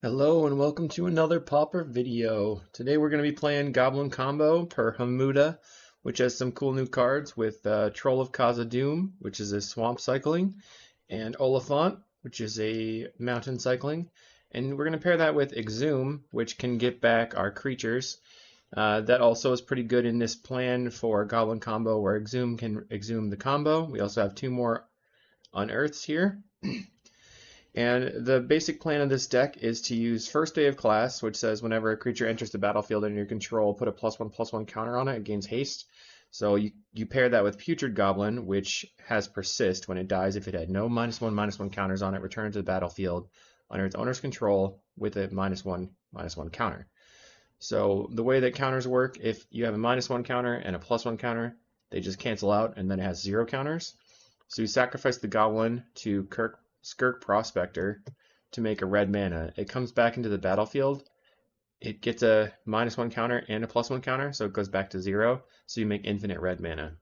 Hello and welcome to another Pauper video. Today we're going to be playing Goblin Combo per Hamuda, which has some cool new cards with Troll of Khazad-dûm, which is a swamp cycling, and Oliphant, which is a mountain cycling. And we're going to pair that with Exhume, which can get back our creatures. That also is pretty good in this plan for Goblin Combo, where Exhume can exhume the combo. We also have two more Unearths here. And the basic plan of this deck is to use First Day of Class, which says whenever a creature enters the battlefield under your control, put a +1/+1 counter on it. It gains haste. So you pair that with Putrid Goblin, which has Persist. When it dies, if it had no -1/-1 counters on it, return to the battlefield under its owner's control with a -1/-1 counter. So the way that counters work, if you have a -1 counter and a +1 counter, they just cancel out, and then it has 0 counters. So you sacrifice the Goblin to Skirk Prospector to make a red mana. It comes back into the battlefield. It gets a -1 counter and a +1 counter, so it goes back to 0. So you make infinite red mana.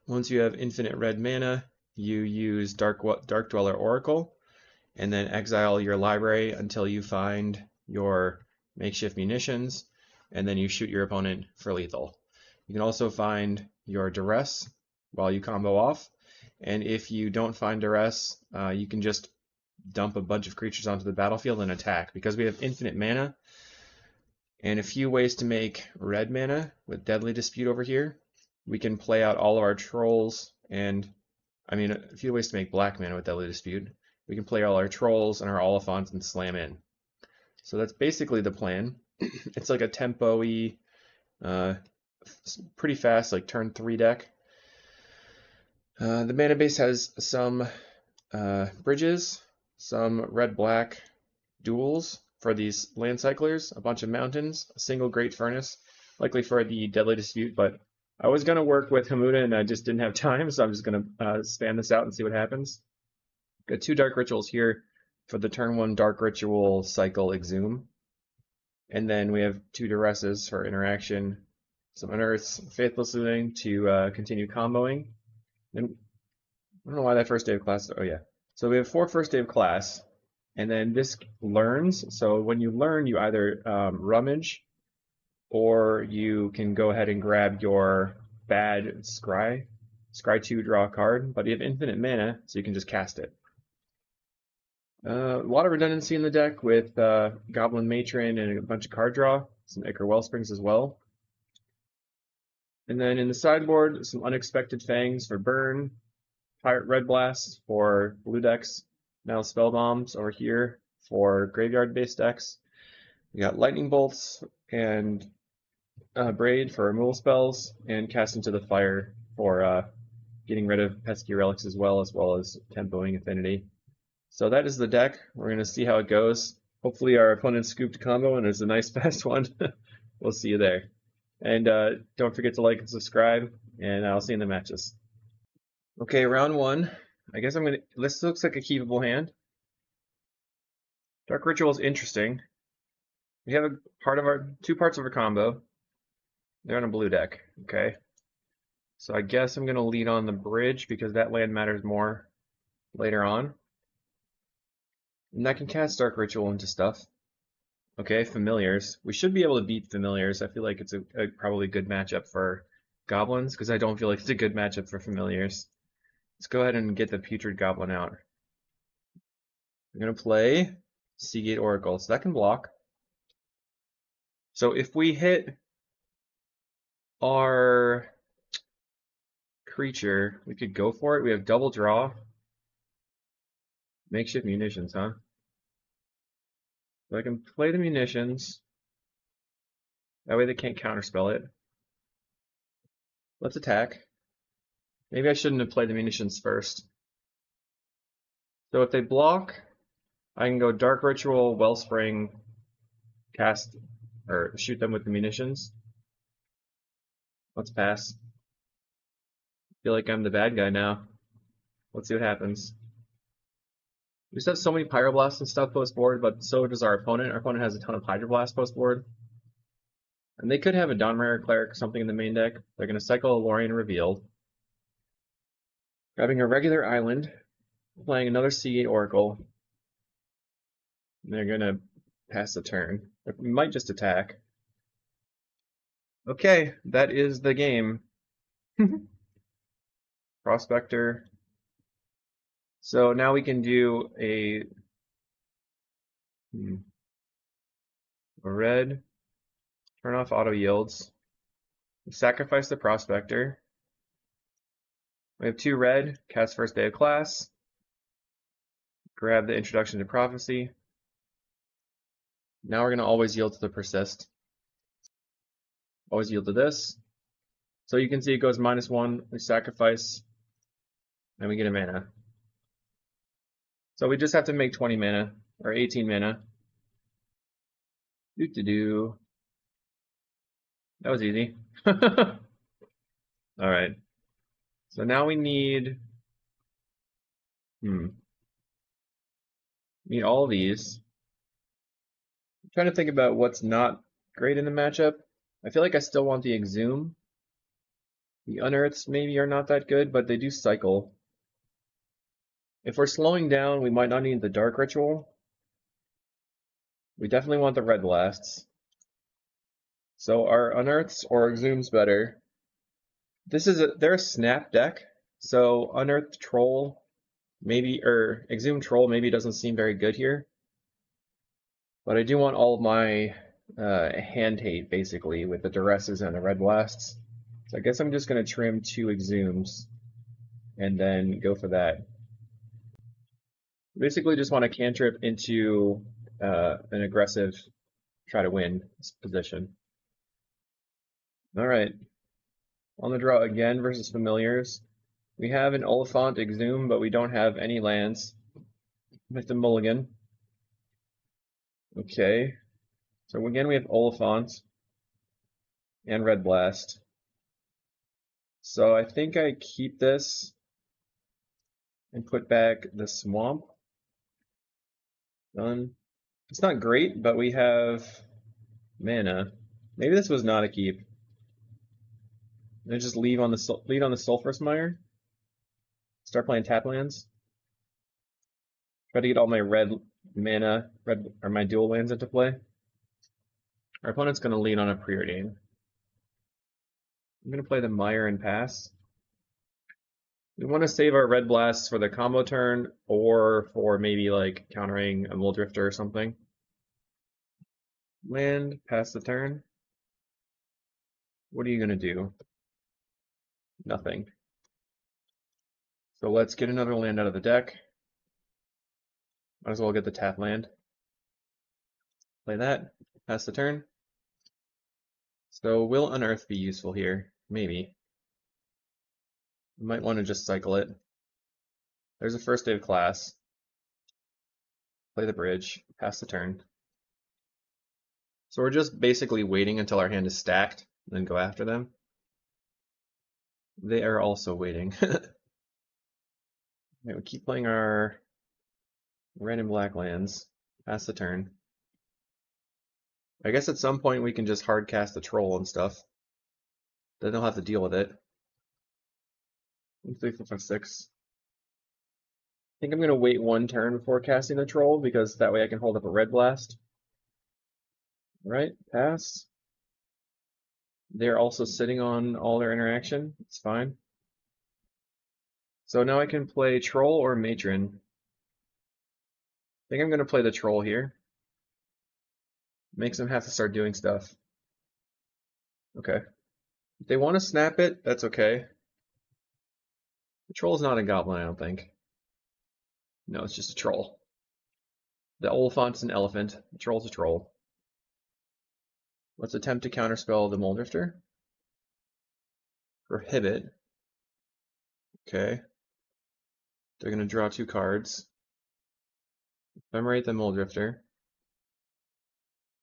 Once you have infinite red mana, you use Dark Dweller Oracle, and then exile your library until you find your makeshift munitions, and then you shoot your opponent for lethal. You can also find your Duress while you combo off. And if you don't find Duress, you can just dump a bunch of creatures onto the battlefield and attack. Because we have infinite mana and a few ways to make red mana with Deadly Dispute over here, we can play out all of our trolls and, a few ways to make black mana with Deadly Dispute. We can play all our trolls and our Oliphants and slam in. So that's basically the plan. It's like a tempo-y, pretty fast, like turn 3 deck. The mana base has some bridges, some red-black duels for these land cyclers, a bunch of mountains, a single Great Furnace, likely for the Deadly Dispute, but I was going to work with Hamuda and I just didn't have time, so I'm just going to spam this out and see what happens. Got 2 Dark Rituals here for the turn 1 Dark Ritual cycle Exhume. And then we have 2 Duresses for interaction, some Unearths, Faithless Looting to continue comboing. And I don't know why that First Day of Class. Oh yeah. So we have 4 First Day of Class, and then this learns. So when you learn, you either rummage, or you can go ahead and grab your bad Scry 2, draw a card. But you have infinite mana, so you can just cast it. A lot of redundancy in the deck with Goblin Matron and a bunch of card draw, some Ichor Wellsprings as well. And then in the sideboard, some Unexpected Fangs for burn, Pirate Red Blast for blue decks, now Spell Bombs over here for graveyard-based decks. We got Lightning Bolts and Braid for removal spells, and Cast into the Fire for getting rid of pesky relics as well as tempoing Affinity. So that is the deck. We're going to see how it goes. Hopefully our opponent scooped a combo and it's a nice fast one. We'll see you there. And don't forget to like and subscribe, and I'll see you in the matches. Okay, round 1. I guess I'm gonna. This looks like a keepable hand. Dark Ritual is interesting. We have two parts of our combo. They're on a blue deck. Okay, so I guess I'm gonna lead on the bridge because that land matters more later on. And I can cast Dark Ritual into stuff. Okay, Familiars. We should be able to beat Familiars. I feel like it's a probably good matchup for Goblins, because I don't feel like it's a good matchup for Familiars. Let's go ahead and get the Putrid Goblin out. I'm going to play Seagate Oracle, so that can block. So if we hit our creature, we could go for it. We have double draw. Makeshift munitions, huh? So I can play the munitions. That way they can't counterspell it. Let's attack. Maybe I shouldn't have played the munitions first. So if they block, I can go Dark Ritual, Wellspring, cast, or shoot them with the munitions. Let's pass. I feel like I'm the bad guy now. Let's see what happens. We just have so many Pyroblasts and stuff post board, but so does our opponent. Our opponent has a ton of Hydroblast post board. And they could have a Dawnmare Cleric or something in the main deck. They're going to cycle a Lorien Revealed. Grabbing a regular island, playing another Seagate Oracle. they're gonna pass the turn. We might just attack. Okay, that is the game. Prospector. So now we can do a red, turn off auto yields. We sacrifice the Prospector. We have 2 red, cast first day of class. Grab the Introduction to Prophecy. Now we're going to always yield to the Persist. Always yield to this. So you can see it goes -1, we sacrifice, and we get a mana. So we just have to make 20 mana, or 18 mana. Doo-doo-doo. That was easy. Alright. So now we need all these. I'm trying to think about what's not great in the matchup. I feel like I still want the Exhume. The Unearths maybe are not that good, but they do cycle. If we're slowing down, we might not need the Dark Ritual. We definitely want the Red Blasts. So our Unearths or Exhume's better. They're a snap deck, so Unearthed Troll maybe, or Exhumed Troll maybe doesn't seem very good here. But I do want all of my hand hate basically with the Duresses and the Red Blasts. So I guess I'm just going to trim 2 Exhumes and then go for that. Basically just want to cantrip into an aggressive try to win position. Alright, on the draw again versus Familiars. We have an Oliphant Exhume, but we don't have any lands. With the mulligan. Okay, so again we have Oliphant and Red Blast. So I think I keep this and put back the Swamp. Done. It's not great, but we have mana. Maybe this was not a keep. And just leave on the Sulphurous Mire. Start playing tap lands. Try to get all my red mana, or my dual lands into play. Our opponent's going to lean on a Preordain. I'm going to play the Mire and pass. We want to save our Red Blasts for the combo turn, or for maybe like countering a Muldrifter or something. Land, pass the turn. What are you going to do? Nothing. So let's get another land out of the deck. Might as well get the tap land. Play that, pass the turn. So will Unearth be useful here? Maybe. You might want to just cycle it. There's a first day of class. Play the bridge, pass the turn. So we're just basically waiting until our hand is stacked, and then go after them. They are also waiting. Okay, we keep playing our red and black lands. Pass the turn. I guess at some point we can just hard cast the troll and stuff. Then they'll have to deal with it. 1, 2, 3, 4, 5, 6. I think I'm going to wait 1 turn before casting the troll, because that way I can hold up a red blast. Right, pass. They're also sitting on all their interaction. It's fine. So now I can play troll or matron. I think I'm going to play the troll here. Makes them have to start doing stuff. Okay. If they want to snap it, that's okay. The troll's not a goblin, I don't think. No, it's just a troll. The Oliphant's an elephant. The troll's a troll. Let's attempt to counterspell the Muldrifter. Prohibit. Okay. They're going to draw 2 cards. Ephemerate the Muldrifter.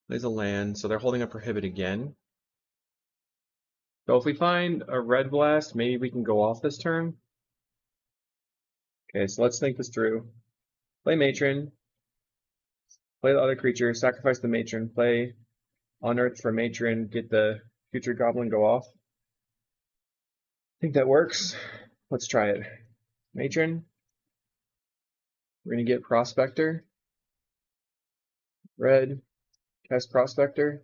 Plays a land, so they're holding a Prohibit again. So if we find a Red Blast, maybe we can go off this turn. Okay, so let's think this through. Play Matron. Play the other creature, sacrifice the Matron, play Unearth for Matron, get the future Goblin go off. I think that works. Let's try it. Matron. We're going to get Prospector. Red, cast Prospector,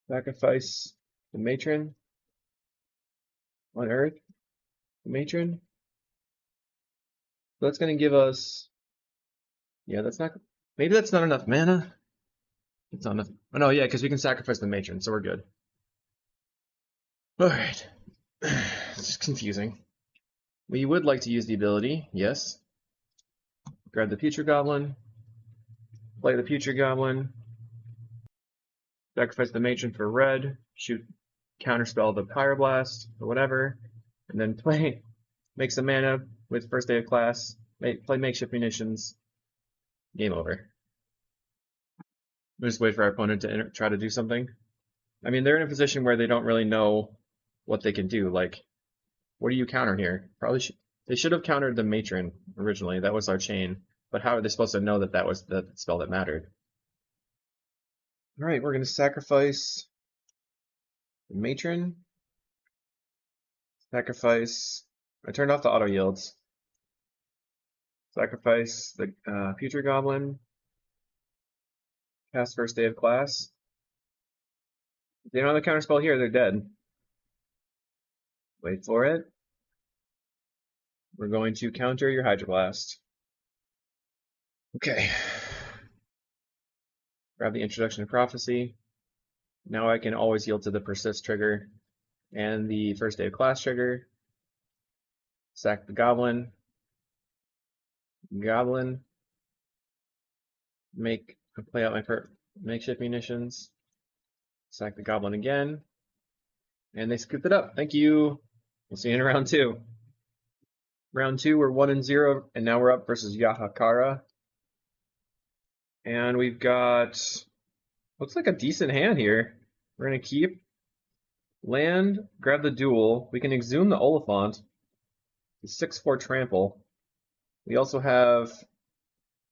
sacrifice the Matron, unearth the Matron. So that's going to give us, yeah, that's not, maybe that's not enough mana. It's not enough. Oh no, yeah, because we can sacrifice the Matron, so we're good. Alright. It's just confusing. We would like to use the ability, yes. Grab the Future Goblin, play the Future Goblin, sacrifice the Matron for red, shoot, counterspell the Pyroblast, or whatever, and then play, make some mana with first day of class, play makeshift munitions, game over. We'll just wait for our opponent to try to do something. I mean, they're in a position where they don't really know what they can do. Like, what do you counter here? Probably they should have countered the Matron originally. That was our chain. But how are they supposed to know that that was the spell that mattered? All right, we're going to sacrifice the Matron. Sacrifice. I turned off the auto yields. Sacrifice the Future Goblin. Cast first day of class. If they don't have the counterspell here, they're dead. Wait for it. We're going to counter your Hydroblast. Okay. Grab the Introduction to Prophecy. Now I can always yield to the Persist trigger and the first day of class trigger. Sack the Goblin. Play out my makeshift munitions. Sack the Goblin again. And they scooped it up. Thank you. We'll see you in round 2. Round 2, we're 1-0, and now we're up versus Yahakara. And we've got, looks like a decent hand here. We're going to keep land, grab the duel. We can exhume the Oliphant. 6/4 trample. We also have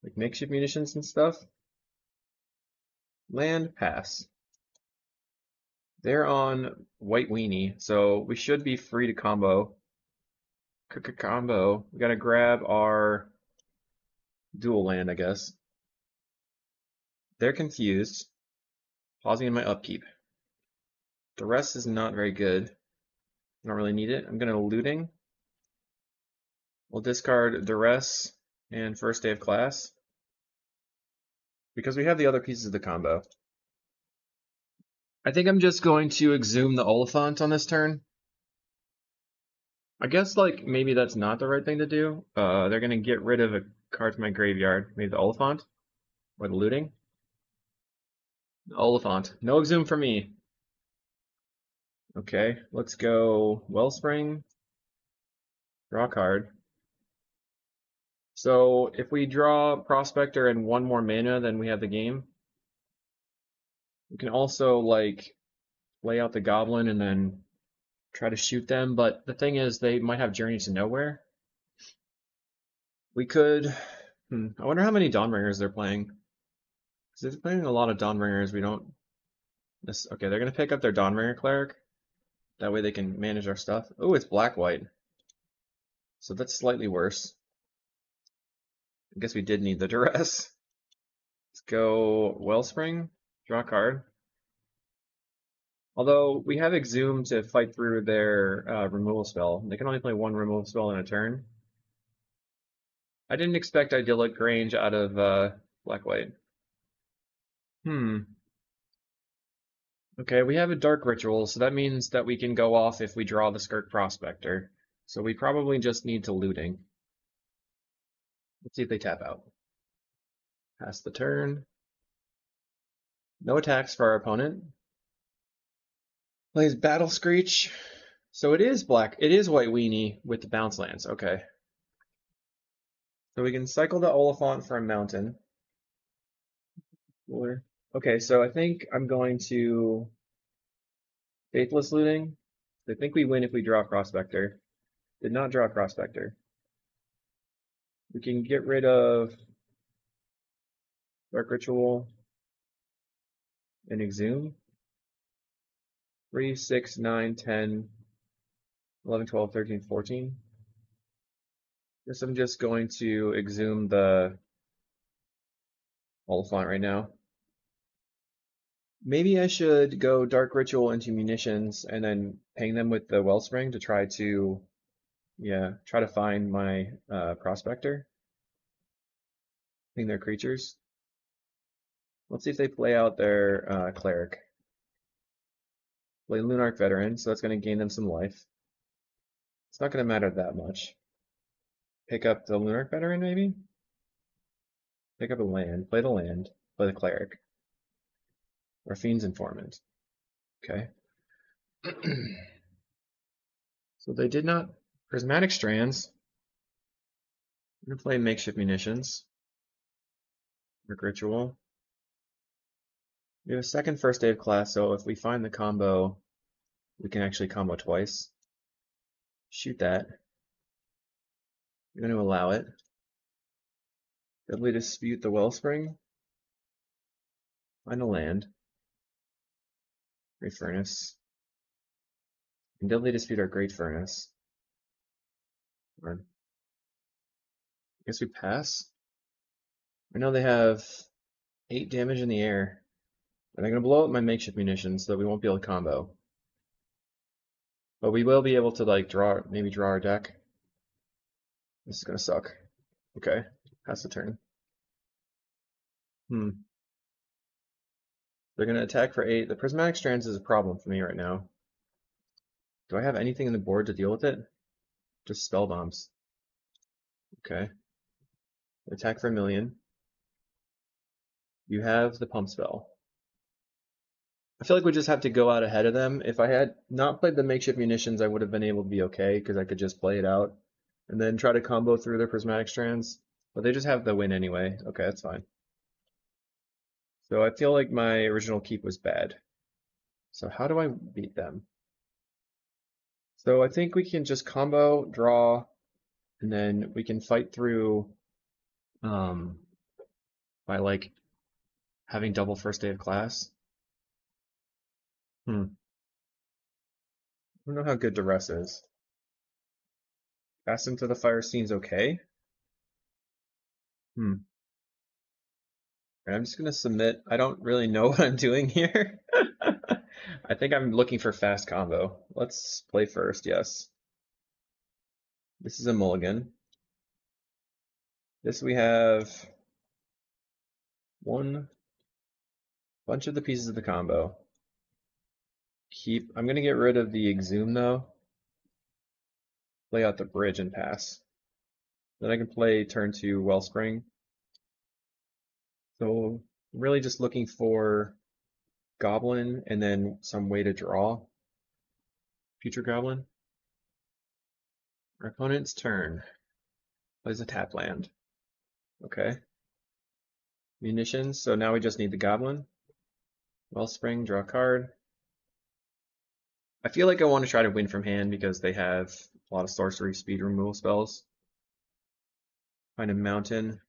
like makeshift munitions and stuff. Land, pass. They're on white Weenie, so we should be free to combo. Combo. We gotta grab our dual land, I guess. They're confused. Pausing in my upkeep. The rest is not very good. I don't really need it. I'm gonna looting. We'll discard Duress and first day of class because we have the other pieces of the combo. I think I'm just going to exhume the Oliphant on this turn. I guess like maybe that's not the right thing to do. They're gonna get rid of a card from my graveyard, maybe the Oliphant or the looting. The Oliphant, no exhume for me. Okay, let's go Wellspring. Draw a card. So if we draw Prospector and one more mana, then we have the game. We can also like lay out the Goblin and then try to shoot them, but the thing is they might have Journey to Nowhere. We could, I wonder how many Dawnbringers they're playing. Because if they're playing a lot of Dawnbringers, we don't, okay, they're going to pick up their Dawnbringer Cleric. That way they can manage our stuff. Oh, it's black-white. So that's slightly worse. I guess we did need the Duress. Let's go Wellspring, draw a card. Although we have Exhume to fight through their removal spell. They can only play one removal spell in a turn. I didn't expect Idyllic Grange out of black-white. Okay, we have a Dark Ritual, so that means that we can go off if we draw the Skirk Prospector. So we probably just need to looting. Let's see if they tap out. Pass the turn. No attacks for our opponent. Plays Battle Screech. So it is white Weenie with the bounce lands. Okay. So we can cycle the Oliphant for a mountain. Okay, so I think I'm going to Faithless Looting. I think we win if we draw a Prospector. Did not draw a Prospector. We can get rid of Dark Ritual and Exhume. 3, 6, 9, 10, 11, 12, 13, 14. Guess I'm just going to exhume the Oliphant right now. Maybe I should go Dark Ritual into munitions and then ping them with the Wellspring to try to, yeah, try to find my Prospector. Ping their creatures. Let's see if they play out their Cleric. Play Lunarch Veteran, so that's going to gain them some life. It's not going to matter that much. Pick up the Lunarch Veteran, maybe? Pick up a land, play the land, play the Cleric. Or Fiend's Informant. Okay. So they did not. Prismatic Strands. I'm going to play Makeshift Munitions. Dark Ritual. We have a second first aid class, so if we find the combo, we can actually combo twice. Shoot that. We're going to allow it. Deadly Dispute the Wellspring. Find a land. Great Furnace. And Deadly Dispute our Great Furnace. Or, I guess we pass. I know they have 8 damage in the air. And I'm going to blow up my makeshift munitions so that we won't be able to combo. But we will be able to like maybe draw our deck. This is going to suck. Okay, pass the turn. They're going to attack for 8. The Prismatic Strands is a problem for me right now. Do I have anything in the board to deal with it? Just spell bombs. Okay. Attack for 1,000,000. You have the pump spell. I feel like we just have to go out ahead of them. If I had not played the makeshift munitions, I would have been able to be okay because I could just play it out and then try to combo through their Prismatic Strands. But they just have the win anyway. Okay, that's fine. So I feel like my original keep was bad. So how do I beat them? So I think we can just combo, draw, and then we can fight through by like having double first day of class. I don't know how good Duress is. Cast into the fire seems okay. I'm just gonna submit. I don't really know what I'm doing here. I think I'm looking for fast combo. Let's play first, yes. This is a mulligan. This we have one bunch of the pieces of the combo. I'm gonna get rid of the Exhume though. Play out the bridge and pass. Then I can play turn 2 Wellspring. So I'm really just looking for Goblin and then some way to draw. Future Goblin. Our opponent's turn. Plays a tap land. Okay. Munitions, so now we just need the Goblin. Wellspring, draw a card. I feel like I want to try to win from hand because they have a lot of sorcery speed removal spells. Find a mountain.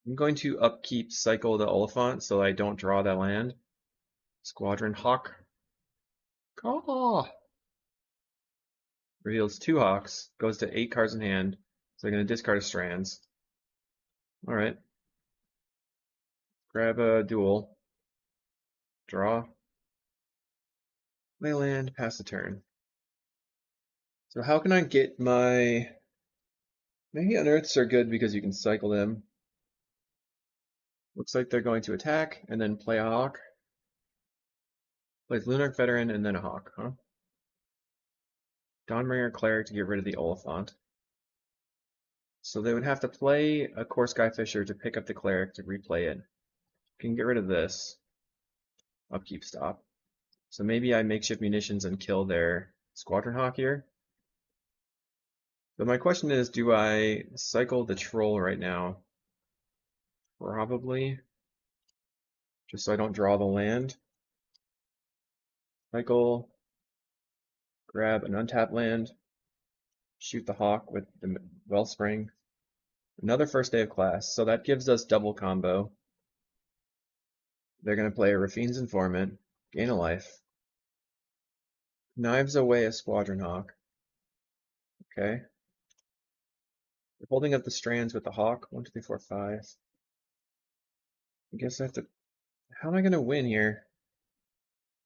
I'm going to upkeep cycle the Oliphant so I don't draw that land. Squadron Hawk. Caw! Reveals 2 Hawks, goes to 8 cards in hand, so I'm going to discard a Strands. Alright. Grab a duel. Draw. Play land, pass the turn. So how can I get my... Maybe Unearths are good because you can cycle them. Looks like they're going to attack and then play a Hawk. Plays Lunarch Veteran and then a Hawk, huh? Dawnbringer Cleric to get rid of the Oliphant. So they would have to play a Core Skyfisher to pick up the Cleric to replay it. Can get rid of this. Upkeep stop. So maybe I makeshift munitions and kill their Squadron Hawk here. So my question is, do I cycle the Troll right now? Probably. Just so I don't draw the land. Cycle. Grab an untapped land. Shoot the Hawk with the Wellspring. Another first day of class. So that gives us double combo. They're going to play a Rafine's Informant. Gain a life. Knives away a Squadron Hawk. Okay. We're holding up the Strands with the Hawk. 1, 2, 3, 4, 5. I guess I have to. How am I gonna win here?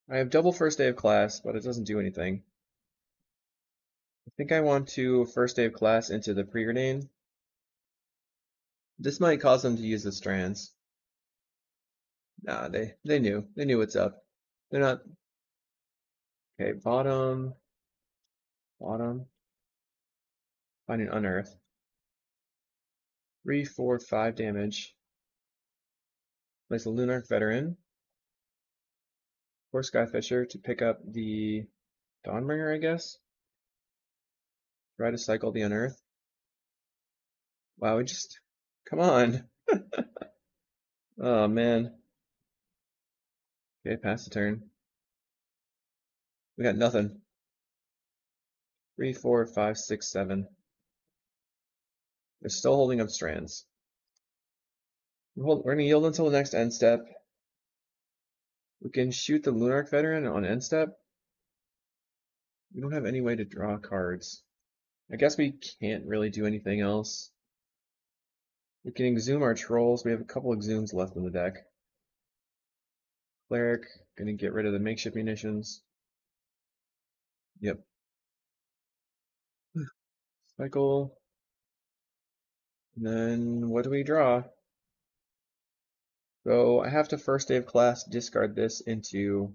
I have double first day of class, but it doesn't do anything. I think I want to first day of class into the preordain. This might cause them to use the strands. Nah, they knew. They knew what's up. They're not. Okay, bottom, bottom. Find an unearth. 3, 4, 5 damage. Place a Lunarch Veteran. Or Skyfisher to pick up the Dawnbringer, I guess. Try to cycle the unearth. Wow, we just. Come on. Oh, man. Okay, pass the turn. We got nothing. 3, 4, 5, 6, 7. They're still holding up strands. We're going to yield until the next end step. We can shoot the Lunarch Veteran on end step. We don't have any way to draw cards. I guess we can't really do anything else. We can exhume our trolls. We have a couple exhumes left in the deck. Cleric, gonna get rid of the makeshift munitions. Yep. Cycle. And then what do we draw? So I have to first day of class discard this into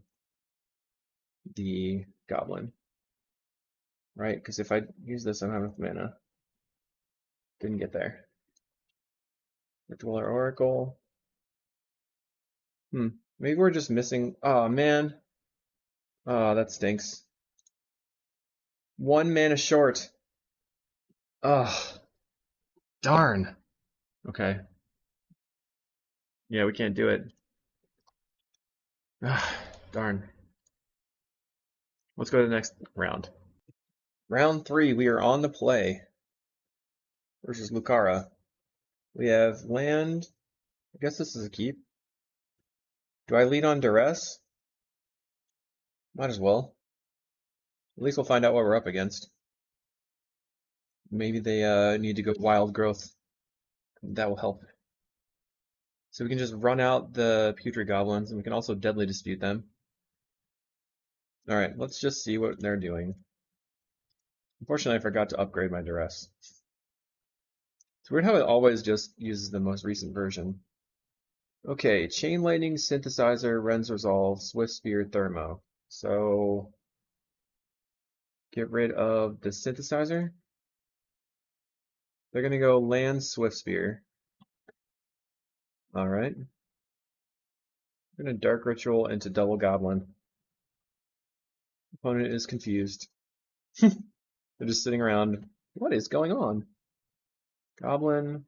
the Goblin. Right? Because if I use this, I don't have enough mana. Didn't get there. Dweller Oracle. Maybe we're just missing. Oh man. Oh, that stinks. 1 mana short. Oh, darn. Okay. Yeah, we can't do it. Ah, darn. Let's go to the next round. Round 3, we are on the play versus Lucara. We have land. I guess this is a keep. Do I lead on duress? Might as well. At least we'll find out what we're up against. Maybe they need to go wild growth. That will help. So we can just run out the putrid goblins, and we can also deadly dispute them. Alright, let's just see what they're doing. Unfortunately, I forgot to upgrade my duress. It's weird how it always just uses the most recent version. Okay, Chain Lightning, Synthesizer, Ren's Resolve, Swift Spear, Thermo. So get rid of the Synthesizer. They're gonna go land Swift Spear. Alright. We're gonna Dark Ritual into Double Goblin. Opponent is confused. They're just sitting around. What is going on? Goblin.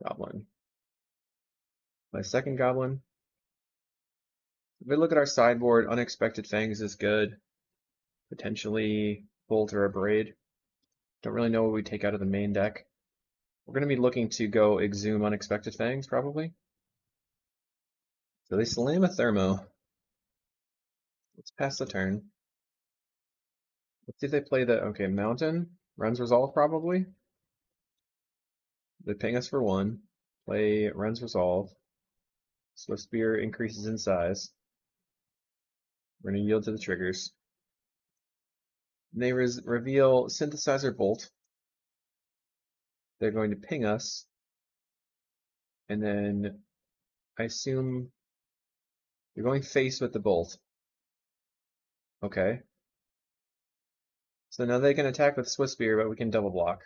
Goblin. My second Goblin. If we look at our sideboard, Unexpected Fangs is good. Potentially Bolt or a Braid. Don't really know what we take out of the main deck. We're going to be looking to go Exhume Unexpected Fangs, probably. So they slam a Thermo. Let's pass the turn. Let's see if they play the, okay, Mountain. Ren's Resolve, probably. They ping us for 1. Play Ren's Resolve. Swift Spear increases in size. We're going to yield to the triggers. And they reveal Synthesizer Bolt. They're going to ping us. And then I assume they're going face with the Bolt. Okay. So now they can attack with Swift Spear, but we can double block.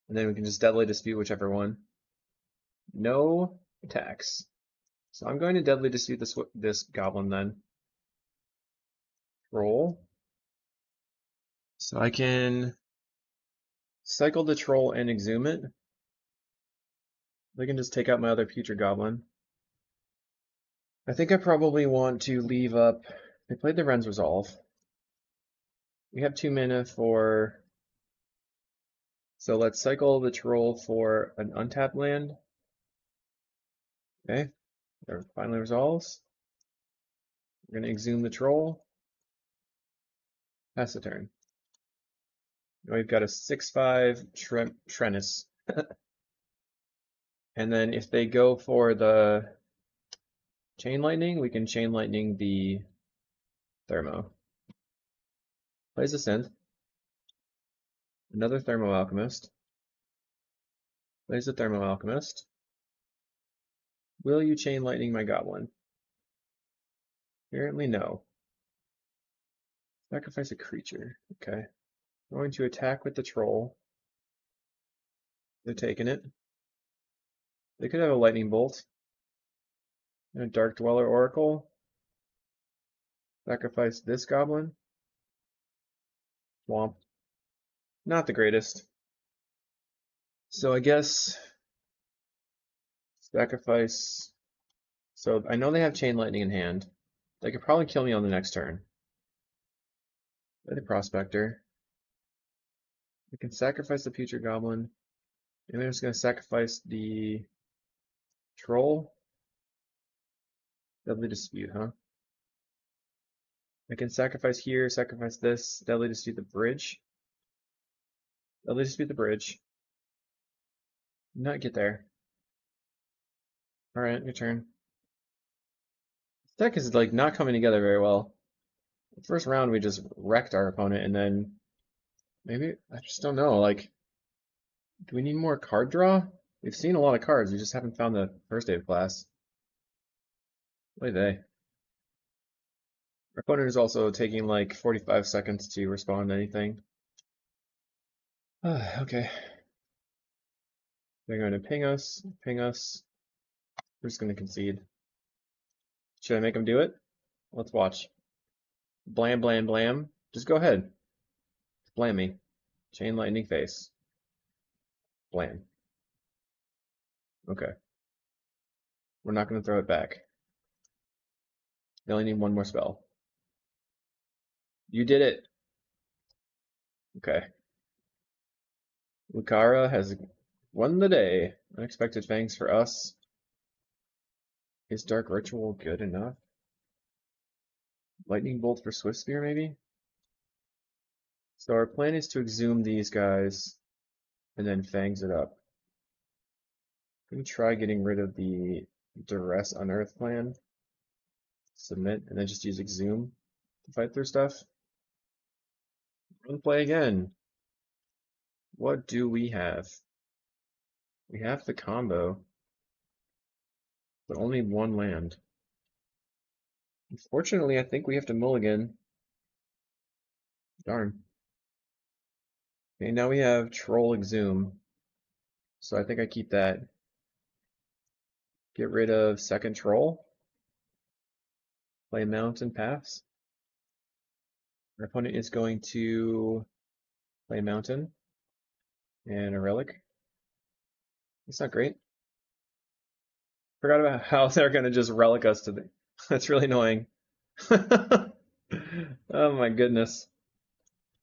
And then we can just deadly dispute whichever one. No attacks. So I'm going to deadly dispute this goblin then. Roll. So I can cycle the troll and exhume it. They can just take out my other putrid goblin. I think I probably want to leave up. They played the Ren's Resolve. We have 2 mana for. So let's cycle the troll for an untapped land. Okay, there finally resolves. We're going to exhume the troll. Pass the turn. Now we've got a 6/5 Trennis. And then if they go for the Chain Lightning, we can Chain Lightning the Thermo. Plays a Synth. Another Thermo Alchemist. Plays a Thermo Alchemist. Will you Chain Lightning my Goblin? Apparently no. Sacrifice a creature. Okay. I'm going to attack with the Troll. They're taking it. They could have a Lightning Bolt. And a Dark Dweller Oracle. Sacrifice this Goblin. Swamp. Not the greatest. So I guess sacrifice. So I know they have Chain Lightning in hand. They could probably kill me on the next turn. Play the Prospector. We can sacrifice the Future Goblin. And they're just going to sacrifice the Troll. Deadly Dispute, huh? I can sacrifice here, sacrifice this. Deadly Dispute the bridge. Deadly Dispute the bridge. Not get there. Alright, your turn. This deck is like not coming together very well. The first round we just wrecked our opponent, and then maybe, I just don't know, like, do we need more card draw? We've seen a lot of cards, we just haven't found the first aid class. What are they? Our opponent is also taking like 45 seconds to respond to anything. Okay. They're going to ping us, ping us. We're just going to concede. Should I make them do it? Let's watch. Blam, blam, blam. Just go ahead. Blam me. Chain lightning face. Blam. Okay. We're not going to throw it back. They only need one more spell. You did it. Okay. Lucara has won the day. Unexpected Fangs for us. Is Dark Ritual good enough? Lightning Bolt for Swift Spear, maybe? So our plan is to exhume these guys and then Fangs it up. I'm going to try getting rid of the Duress Unearth plan. Submit, and then just use Exhume to fight through stuff. Run play again. What do we have? We have the combo, but only one land. Unfortunately, I think we have to mulligan. Darn. Okay, now we have Troll Exhume. So I think I keep that. Get rid of second Troll. Play Mountain Paths. Our opponent is going to play Mountain and a Relic. It's not great. Forgot about how they're going to just Relic us to the... That's really annoying. Oh my goodness.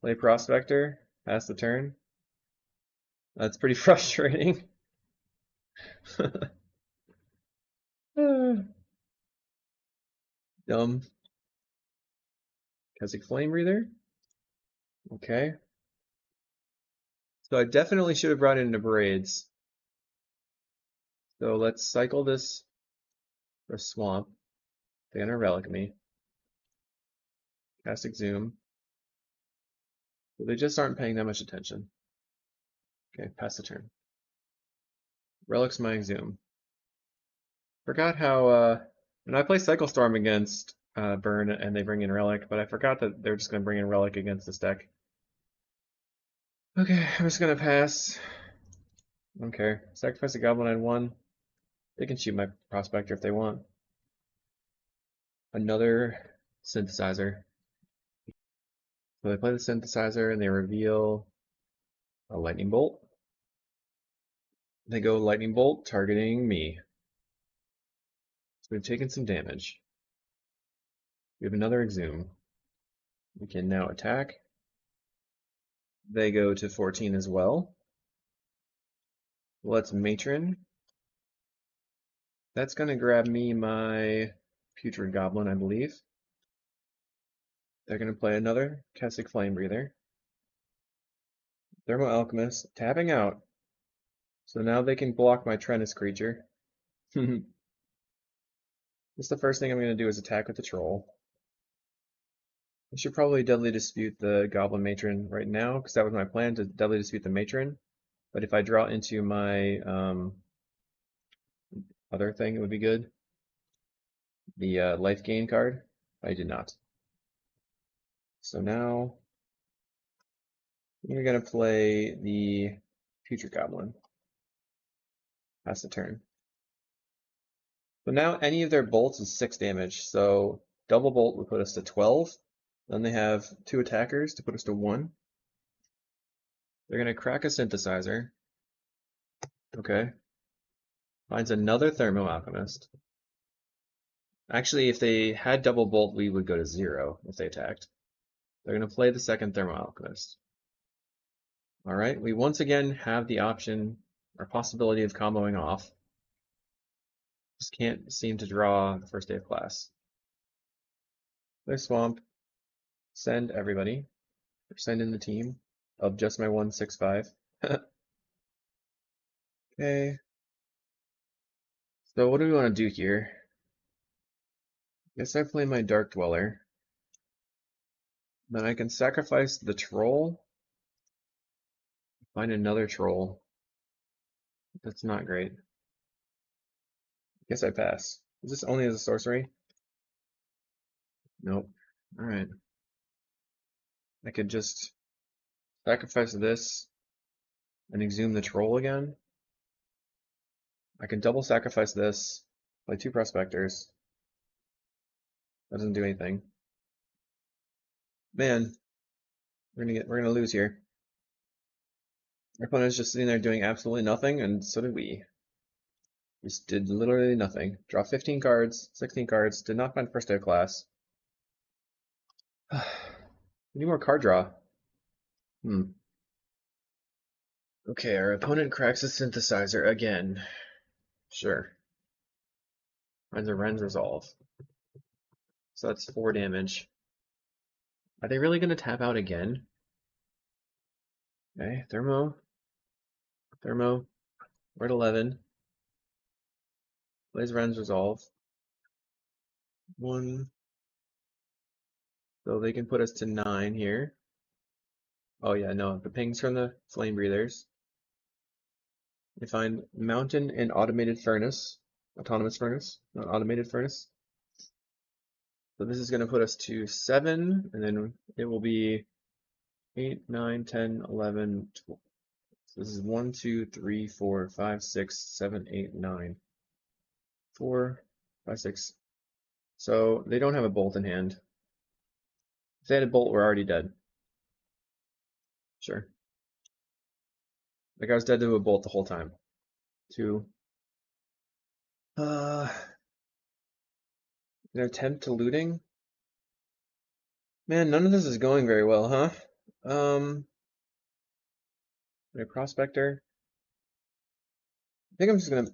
Play Prospector. Pass the turn. That's pretty frustrating. Dumb. Keswick Flame Breather. Okay. So I definitely should have brought in the Braids. So let's cycle this for Swamp. They're gonna Relic me. Cast Exhume. So they just aren't paying that much attention. Okay, pass the turn. Relics my Exhume. Forgot how when I play Cycle Storm against Burn and they bring in Relic, but I forgot that they're just gonna bring in Relic against this deck. Okay, I'm just gonna pass. I don't care. Sacrifice a Goblin at 1. They can shoot my Prospector if they want. Another Synthesizer. So they play the Synthesizer and they reveal a Lightning Bolt. They go Lightning Bolt targeting me. So we've taken some damage. We have another Exhume. We can now attack. They go to 14 as well. Let's Matron. That's going to grab me my Putrid Goblin, I believe. They're going to play another Keswick Flame Breather. Thermo Alchemist, tapping out. So now they can block my Trennis creature. This is the first thing I'm going to do is attack with the troll. I should probably Deadly Dispute the Goblin Matron right now, because that was my plan, to Deadly Dispute the Matron. But if I draw into my other thing, it would be good. The life gain card. I did not. So now we're going to play the Future Goblin. Pass the turn. So now any of their bolts is 6 damage. So double bolt would put us to 12. Then they have 2 attackers to put us to 1. They're going to crack a synthesizer. Okay. Finds another Thermo Alchemist. Actually, if they had double bolt, we would go to 0 if they attacked. They're going to play the second Thermo Alchemist. Alright, we once again have the option or possibility of comboing off. Just can't seem to draw the first day of class. Play Swamp. Send everybody. Or send in the team of just my 1/6/5. Okay. So what do we want to do here? Guess I play my Dark Dweller. Then I can sacrifice the troll. Find another troll. That's not great. Guess I pass. Is this only as a sorcery? Nope. Alright. I could just sacrifice this and exhume the troll again. I can double sacrifice this, play 2 prospectors. That doesn't do anything. Man, we're gonna lose here. Our opponent's just sitting there doing absolutely nothing, and so did we. We just did literally nothing. Draw 15 cards, 16 cards, did not find first day of class. We need more card draw. Okay, our opponent cracks a synthesizer again. Sure. Finds a Ren's Resolve. So that's 4 damage. Are they really going to tap out again? Okay, Thermo. We're at 11. Plays Ren's Resolve. 1. So they can put us to 9 here. Oh yeah, no, the pings from the Flame Breathers. They find Mountain and Automated Furnace. Autonomous Furnace, not Automated Furnace. So this is going to put us to 7, and then it will be 8, 9, 10, 11, 12. So this is 1, 2, 3, 4, 5, 6, 7, 8, 9. 4, 5, 6. So they don't have a bolt in hand. If they had a bolt, we're already dead. Sure. Like I was dead to a bolt the whole time. 2. An attempt to looting? Man, none of this is going very well, huh? A prospector. I think I'm just gonna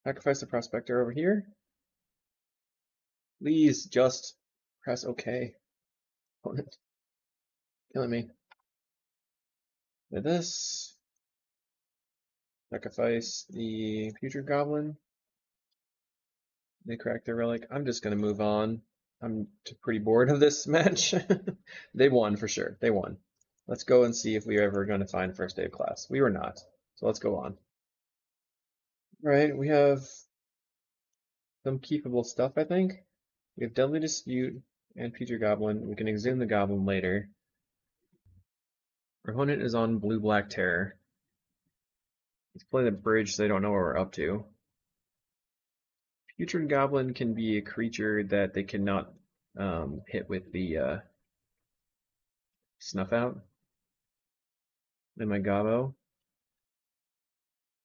sacrifice the prospector over here. Please just press OK. Opponent. Killing me. With this. Sacrifice the Future Goblin. They crack their relic. I'm just gonna move on. I'm pretty bored of this match. They won for sure. They won. Let's go and see if we are ever going to find first day of class. We were not. So let's go on. Right, we have some keepable stuff, I think. We have Deadly Dispute and Future Goblin. We can exhume the Goblin later. Our opponent is on Blue-Black Terror. Let's play the bridge so they don't know what we're up to. Future Goblin can be a creature that they cannot hit with the Snuff Out. Then my Gobbo.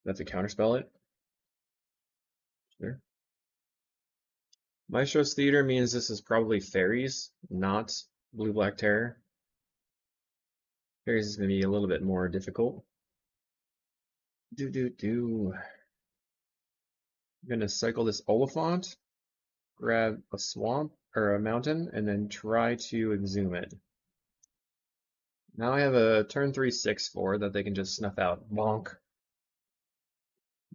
That's a counterspell it. Sure. Maestro's Theater means this is probably Fairies, not Blue-Black Terror. Fairies is going to be a little bit more difficult. I'm going to cycle this Oliphant, grab a swamp or a mountain, and then try to exhume it. Now I have a turn 3/6/4 that they can just snuff out. Bonk.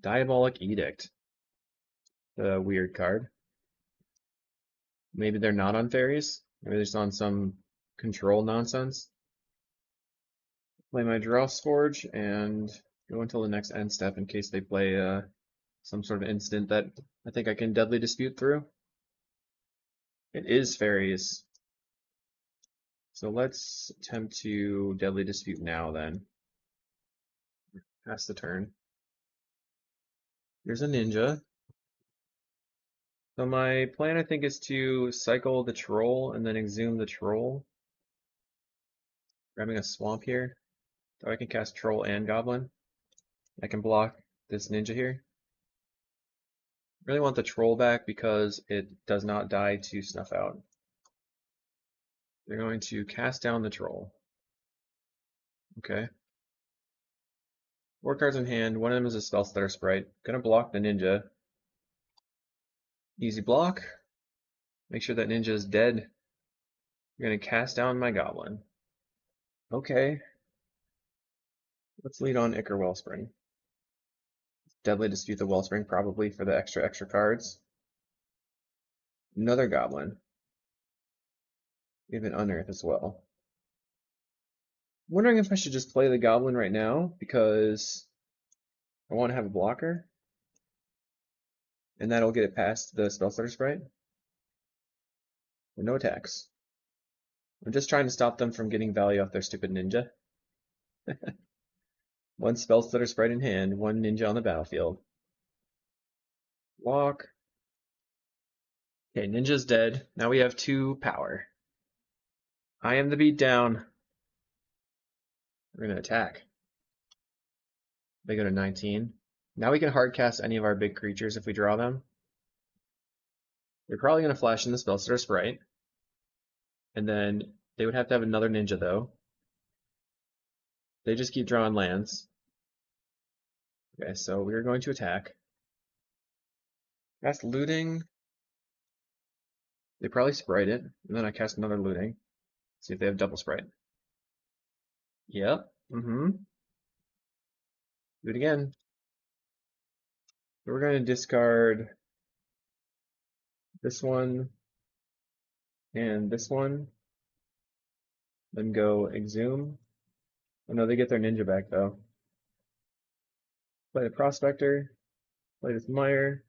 Diabolic Edict. The weird card. Maybe they're not on fairies. Maybe they're just on some control nonsense. Play my Draw Scourge and go until the next end step in case they play some sort of instant that I think I can Deadly Dispute through. It is fairies. So let's attempt to Deadly Dispute now then. Pass the turn. Here's a ninja. So my plan I think is to cycle the troll and then exhume the troll. Grabbing a swamp here. So I can cast troll and goblin. I can block this ninja here. Really want the troll back because it does not die to snuff out. They're going to cast down the troll. Okay. 4 cards in hand. One of them is a Spell Stutter Sprite. Gonna block the ninja. Easy block. Make sure that ninja is dead. I'm gonna cast down my goblin. Okay. Let's lead on Ichor Wellspring. Deadly Dispute the Wellspring probably for the extra cards. Another goblin. We have an Unearth as well. I'm wondering if I should just play the goblin right now because I want to have a blocker. And that'll get it past the Spell Stutter Sprite. With no attacks. I'm just trying to stop them from getting value off their stupid ninja. 1 Spell Stutter Sprite in hand, 1 ninja on the battlefield. Walk. Okay, ninja's dead. Now we have 2 power. I am the beatdown. We're gonna attack. They go to 19. Now we can hard cast any of our big creatures if we draw them. They're probably gonna flash in the Spell Stutter Sprite. And then they would have to have another ninja though. They just keep drawing lands. Okay, so we're going to attack. Cast looting. They probably sprite it, and then I cast another looting. See if they have double sprite. Yep. Do it again. So we're going to discard this one and this one. Then go exhume. Oh no, they get their ninja back though. Play the prospector. Play this mire.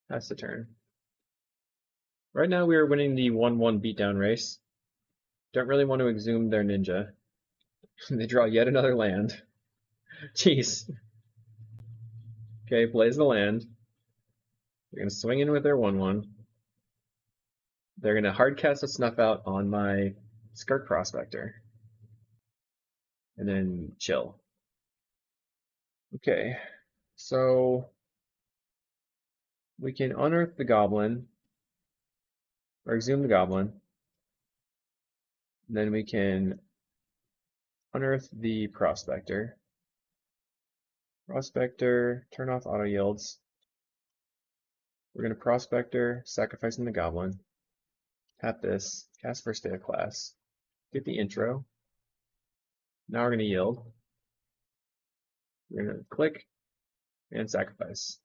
Pass the turn. Right now we are winning the 1-1 beatdown race. Don't really want to exhume their ninja. They draw yet another land. Jeez. Okay, plays the land. They're going to swing in with their 1-1. They're going to hard cast a snuff out on my Skirk Prospector. And then chill. Okay, so we can unearth the goblin, or exhume the goblin. Then we can unearth the prospector. Prospector, turn off auto yields. We're going to prospector, sacrificing the goblin. Tap this, cast first day of class. Get the intro. Now we're going to yield. We're going to click and sacrifice.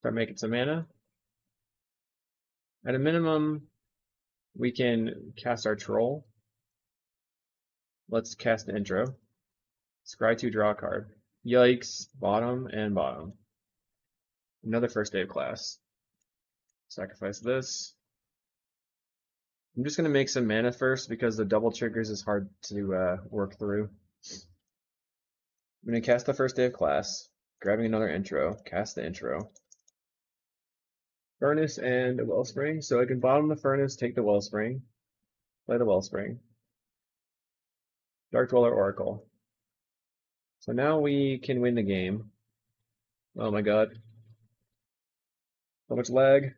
Start making some mana. At a minimum, we can cast our troll. Let's cast the intro. Scry 2, draw a card. Yikes, bottom and bottom. Another first day of class. Sacrifice this. I'm just going to make some mana first because the double triggers is hard to work through. I'm going to cast the first day of class, grabbing another intro, cast the intro. Furnace and a Wellspring, so I can bottom the Furnace, take the Wellspring, play the Wellspring. Dark Dweller Oracle. So now we can win the game. Oh my god. So much lag.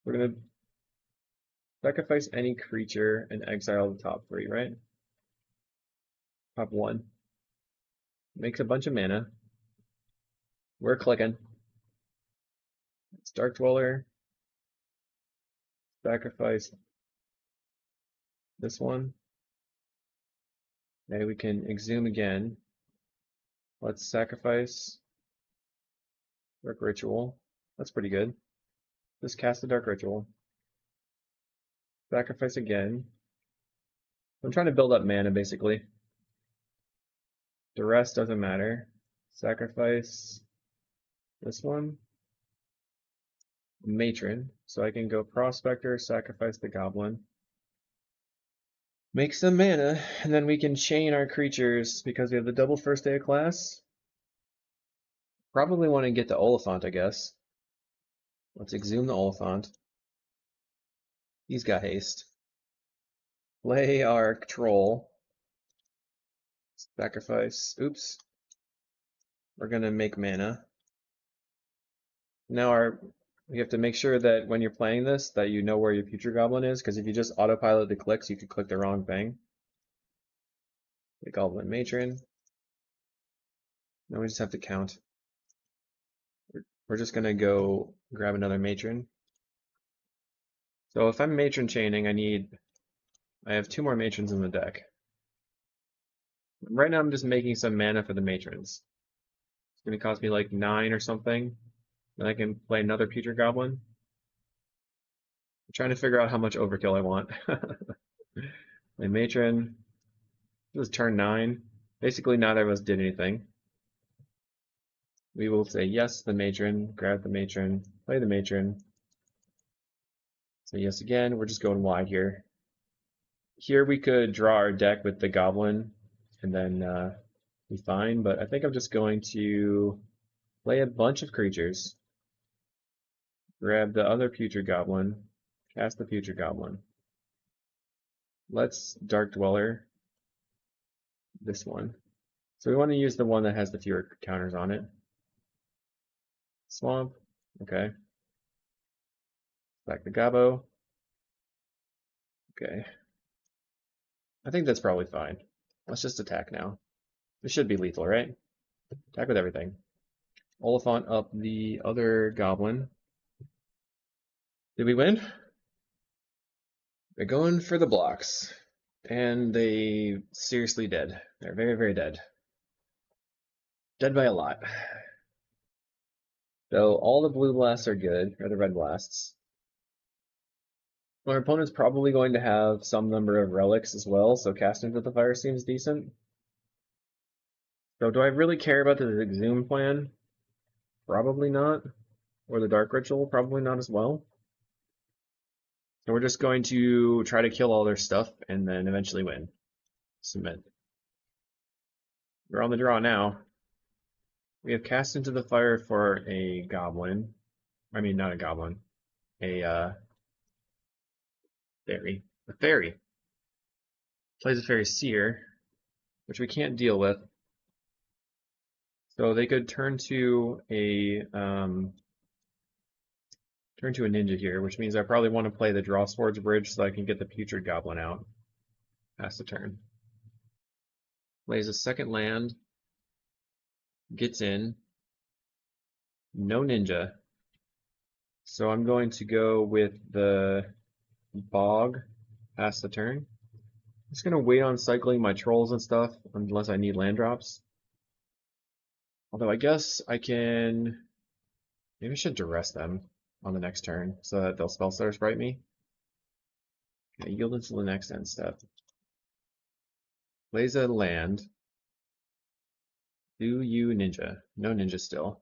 We're going to sacrifice any creature and exile the top 3, right? Top 1. Makes a bunch of mana. We're clicking. It's Dark Dweller. Sacrifice this one. Okay, we can exhume again. Let's sacrifice Dark Ritual. That's pretty good. Just cast a Dark Ritual. Sacrifice again. I'm trying to build up mana, basically. The rest doesn't matter. Sacrifice this one. Matron. So I can go Prospector, sacrifice the Goblin. Make some mana, and then we can chain our creatures because we have the double first day of class. Probably want to get the Oliphant, I guess. Let's exhume the Oliphant. He's got haste. Play our troll. Sacrifice. Oops. We're gonna make mana. Now we have to make sure that when you're playing this, that you know where your future goblin is, because if you just autopilot the clicks, you could click the wrong thing. The Goblin Matron. Now we just have to count. We're just gonna go grab another Matron. So if I'm Matron chaining, I have 2 more Matrons in the deck. Right now I'm just making some mana for the Matrons. It's gonna cost me like 9 or something. Then I can play another Future Goblin. I'm trying to figure out how much overkill I want. My Matron. This is turn 9. Basically neither of us did anything. We will say yes to the Matron, grab the Matron, play the Matron. Say yes again. We're just going wide here. Here we could draw our deck with the Goblin and then be fine, but I think I'm just going to play a bunch of creatures. Grab the other Future Goblin, cast the Future Goblin. Let's Dark Dweller this one. So we want to use the one that has the fewer counters on it. Swamp, okay. Back the Gobbo. Okay. I think that's probably fine. Let's just attack now. This should be lethal, right? Attack with everything. Oliphant up the other Goblin. Did we win? They're going for the blocks. And they seriously dead. They're very, very dead. Dead by a lot. So all the blue blasts are good, or the red blasts. Our opponent's probably going to have some number of relics as well, so cast into the fire seems decent. So do I really care about the Exhume plan? Probably not. Or the Dark Ritual? Probably not as well. So we're just going to try to kill all their stuff and then eventually win. Submit. We're on the draw now. We have cast into the fire for a goblin. I mean, not a goblin. A fairy. A fairy. Plays a fairy seer, which we can't deal with. So they could turn to a ninja here, which means I probably want to play the Draw Swords Bridge so I can get the Putrid Goblin out. Pass the turn. Plays a second land. Gets in. No ninja. So I'm going to go with the Bog. Pass the turn. I'm just going to wait on cycling my trolls and stuff unless I need land drops. Although I guess I can... Maybe I should duress them on the next turn so that they'll Spellstutter Sprite me. Okay, yield until the next end step. Plays a land. Do you ninja? No ninja still.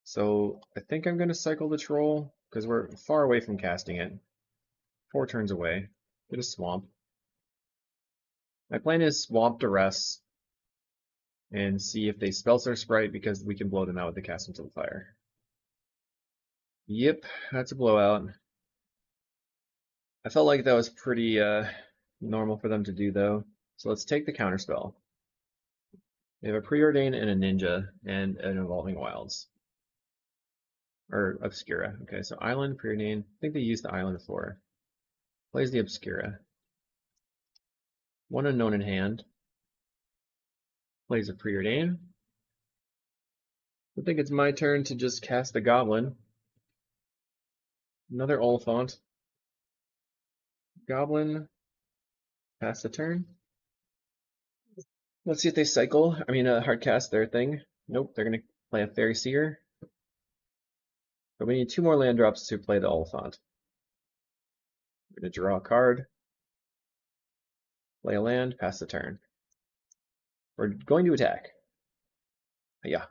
So I think I'm going to cycle the troll because we're far away from casting it. 4 turns away. Get a swamp. My plan is swamp duress and see if they Spellstutter Sprite because we can blow them out with the cast into the fire. Yep, that's a blowout. I felt like that was pretty normal for them to do though. So let's take the counterspell. We have a Preordain and a Ninja and an Evolving Wilds. Or Obscura. Okay, so Island, Preordain. I think they used the Island before. Plays the Obscura. 1 unknown in hand. Plays a Preordain. I think it's my turn to just cast a Goblin. Another Oliphant. Goblin. Pass the turn. Let's see if they cycle. I mean, hard cast their thing. Nope, they're going to play a Fairy Seer. But we need 2 more land drops to play the Oliphant. We're going to draw a card, play a land, pass the turn. We're going to attack. Yeah.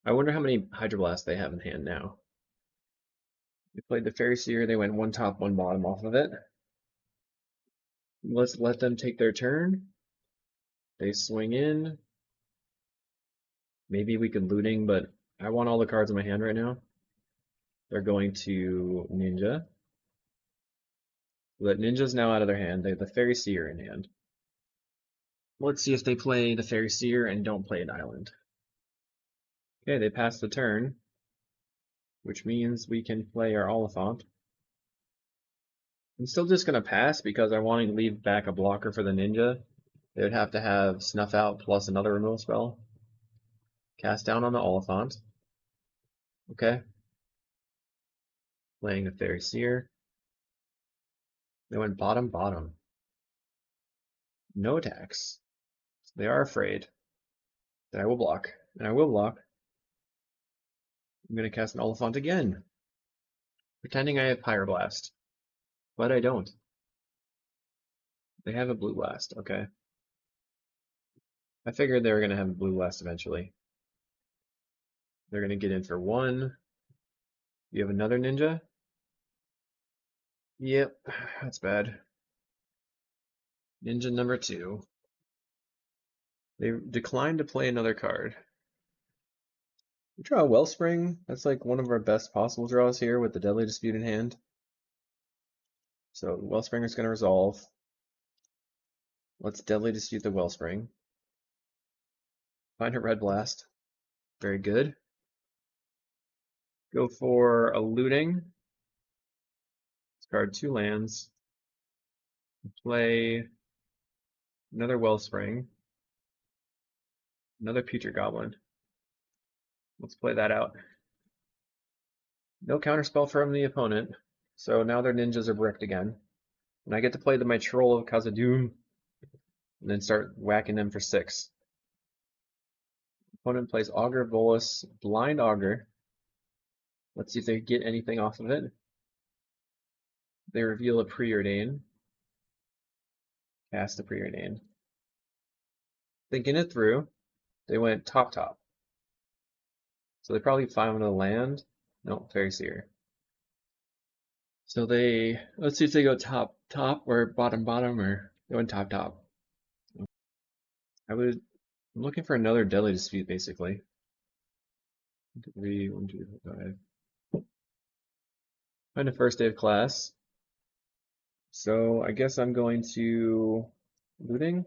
I wonder how many Hydroblasts they have in hand now. They played the Fairy Seer, they went 1 top, 1 bottom off of it. Let's let them take their turn. They swing in. Maybe we could looting, but I want all the cards in my hand right now. They're going to Ninja. That Ninja's now out of their hand. They have the Fairy Seer in hand. Let's see if they play the Fairy Seer and don't play an island. Okay, they pass the turn, which means we can play our Oliphant. I'm still just going to pass because I want to leave back a blocker for the Ninja. They would have to have Snuff Out plus another removal spell. Cast down on the Oliphant. Okay. Playing the Fairy Seer. They went bottom, bottom. No attacks. They are afraid that I will block. And I will block. I'm going to cast an Oliphant again. Pretending I have Pyroblast. But I don't. They have a Blue Blast. Okay. I figured they were going to have a Blue Blast eventually. They're going to get in for 1. You have another Ninja? Yep, that's bad. Ninja number 2. They declined to play another card. We draw a Wellspring. That's like one of our best possible draws here with the Deadly Dispute in hand. So Wellspring is going to resolve. Let's Deadly Dispute the Wellspring. Find a Red Blast. Very good. Go for a looting. Discard 2 lands. Play another Wellspring. Another Putrid Goblin. Let's play that out. No counterspell from the opponent, so now their ninjas are bricked again. And I get to play my Troll of Khazad-dûm and then start whacking them for 6. Opponent plays Augur, Volus, Blind Augur. Let's see if they get anything off of it. They reveal a Preordain. Cast a Preordain. Thinking it through, they went top, top. So they probably found a land. No, Fairy Seer. So they, let's see if they go top, top, or bottom, bottom, or they went top, top. I'm looking for another Deadly Dispute, basically. 3, 1, 2, 5. Find a first day of class. So I guess I'm going to looting.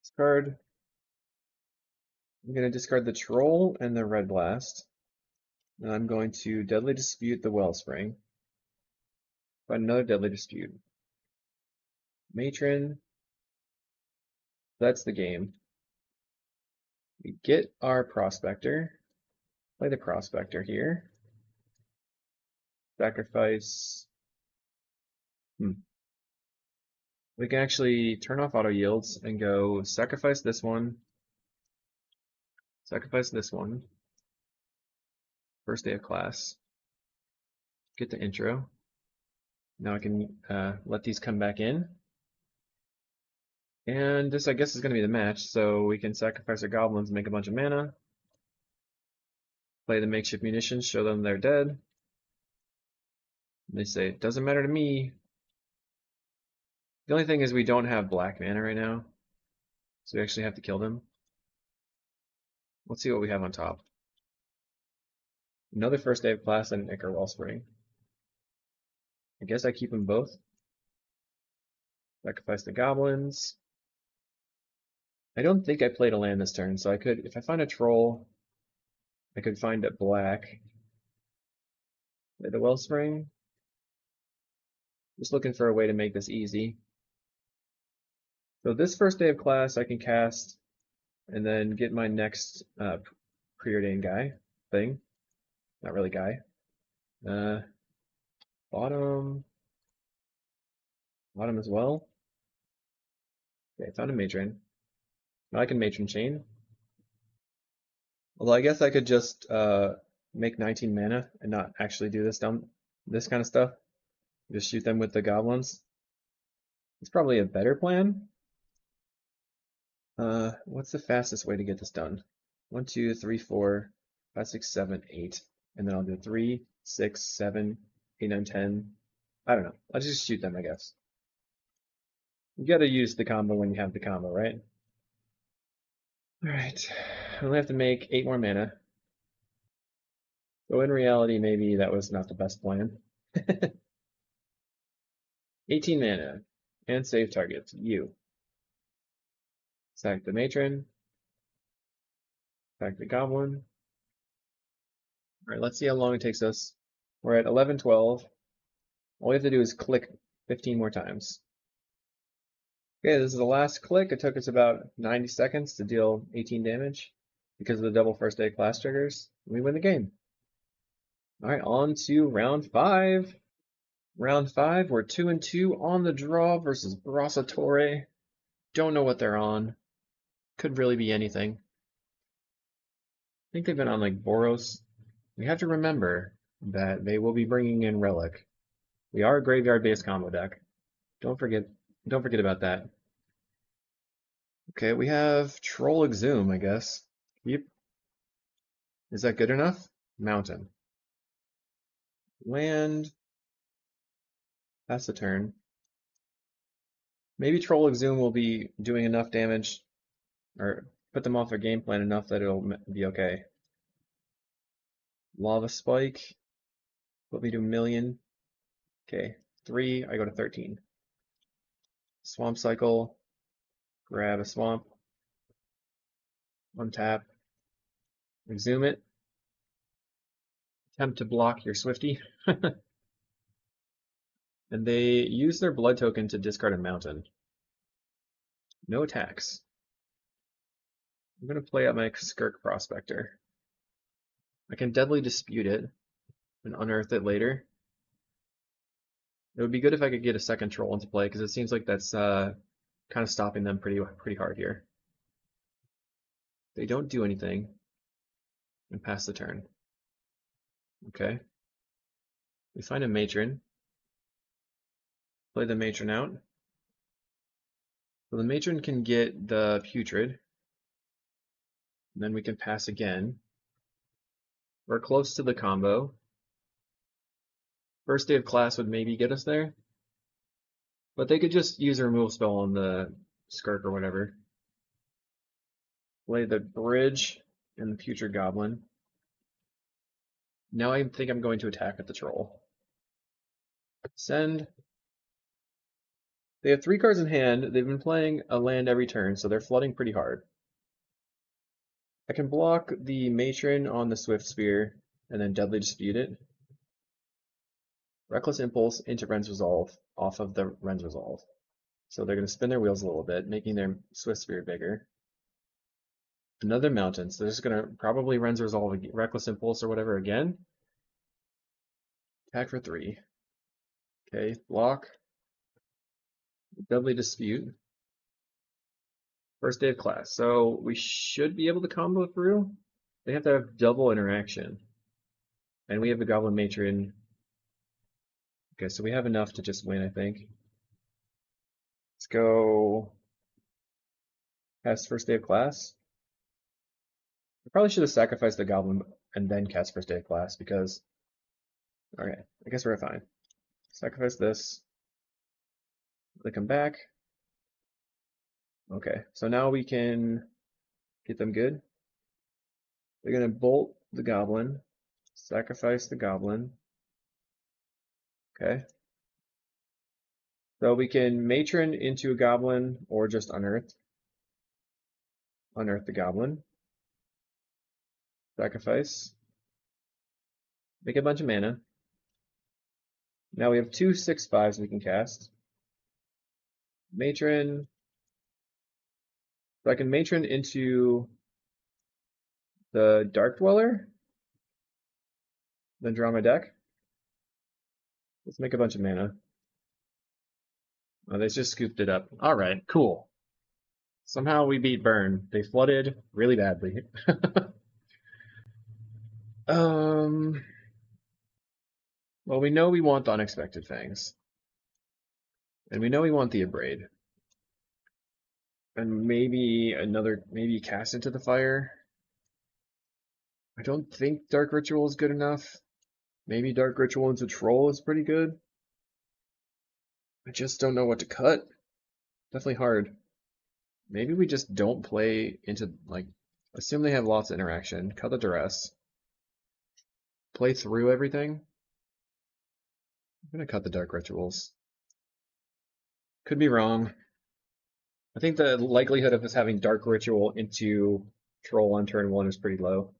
Discard. I'm going to discard the Troll and the Red Blast. And I'm going to Deadly Dispute the Wellspring. Find another Deadly Dispute. Matron. That's the game. We get our Prospector. Play the Prospector here. Sacrifice. We can actually turn off auto yields and go sacrifice this one. Sacrifice this one. First day of class. Get the intro. Now I can let these come back in. And this, I guess, is going to be the match. So we can sacrifice our goblins, make a bunch of mana. Play the makeshift munitions, show them they're dead. They say, it doesn't matter to me. The only thing is we don't have black mana right now. So we actually have to kill them. Let's see what we have on top. Another first day of class and an Ichor Wellspring. I guess I keep them both. Sacrifice the goblins. I don't think I played a land this turn, so I could, if I find a troll, I could find a black. Play the Wellspring. Just looking for a way to make this easy. So this first day of class I can cast and then get my next Preordain guy thing. Not really guy. Bottom as well. Okay, found a Matron. Now I can Matron Chain. Although I guess I could just make 19 mana and not actually do this kind of stuff. Just shoot them with the goblins. It's probably a better plan. What's the fastest way to get this done? 1, 2, 3, 4, 5, 6, 7, 8. And then I'll do 3, 6, 7, 8, 9, 10. I don't know. I'll just shoot them, I guess. You gotta use the combo when you have the combo, right? Alright. I only have to make 8 more mana. So in reality, maybe that was not the best plan. 18 mana. And save targets. You. Sack the matron. Sack the goblin. Alright, let's see how long it takes us. We're at 11:12. All we have to do is click 15 more times. Okay, this is the last click. It took us about 90 seconds to deal 18 damage because of the double first day class triggers. We win the game. Alright, on to round 5. Round 5, we're 2-2 on the draw versus Bracciatore. Don't know what they're on. Could really be anything. I think they've been on like Boros. We have to remember that they will be bringing in Relic. We are a graveyard-based combo deck. Don't forget about that. Okay, we have Troll Exhume, I guess. Yep. Is that good enough? Mountain. Land. That's the turn. Maybe Troll Exhume will be doing enough damage, or put them off their game plan enough that it'll be okay. Lava Spike. Put me to 1,000,000. Okay, 3, I go to 13. Swamp Cycle. Grab a swamp. Untap. Exhume it. Attempt to block your Swifty. And they use their blood token to discard a mountain. No attacks. I'm going to play out my Skirk Prospector. I can Deadly Dispute it and unearth it later. It would be good if I could get a second troll into play because it seems like that's kind of stopping them pretty hard here. They don't do anything and pass the turn. Okay. We find a matron. Play the matron out. So the matron can get the putrid. And then we can pass again. We're close to the combo. First day of class would maybe get us there. But they could just use a removal spell on the Skirk or whatever. Play the bridge and the putrid goblin. Now I think I'm going to attack at the troll. Send. They have 3 cards in hand. They've been playing a land every turn, so they're flooding pretty hard. I can block the matron on the Swift Spear and then Deadly Dispute it. Reckless Impulse into Ren's Resolve off of the Ren's Resolve. So they're going to spin their wheels a little bit, making their Swift Spear bigger. Another mountain, so they're just going to probably Ren's Resolve, Reckless Impulse or whatever again. Attack for 3. Okay, block. Deadly Dispute. First day of class. So we should be able to combo through. They have to have double interaction. And we have the Goblin Matron. Okay, so we have enough to just win, I think. Let's go cast first day of class. I probably should have sacrificed the Goblin and then cast first day of class because... Okay, I guess we're fine. Sacrifice this. They come back. Okay, so now we can get them good. They're going to bolt the Goblin. Sacrifice the Goblin. Okay. So we can matron into a goblin or just unearth. Unearth the goblin. Sacrifice. Make a bunch of mana. Now we have 2 6/5s we can cast. Matron. So I can matron into the Dark Dweller. Then draw my deck. Let's make a bunch of mana. Oh, they just scooped it up. All right, cool. Somehow we beat Burn. They flooded really badly. Well, we know we want the Unexpected Fangs. And we know we want the Abrade. And maybe Cast Into the Fire. I don't think Dark Ritual is good enough. Maybe Dark Ritual into Troll is pretty good. I just don't know what to cut. Definitely hard. Maybe we just don't play into, like, assume they have lots of interaction, cut the Duress, play through everything. I'm gonna cut the Dark Rituals. Could be wrong. I think the likelihood of us having Dark Ritual into Troll on turn 1 is pretty low.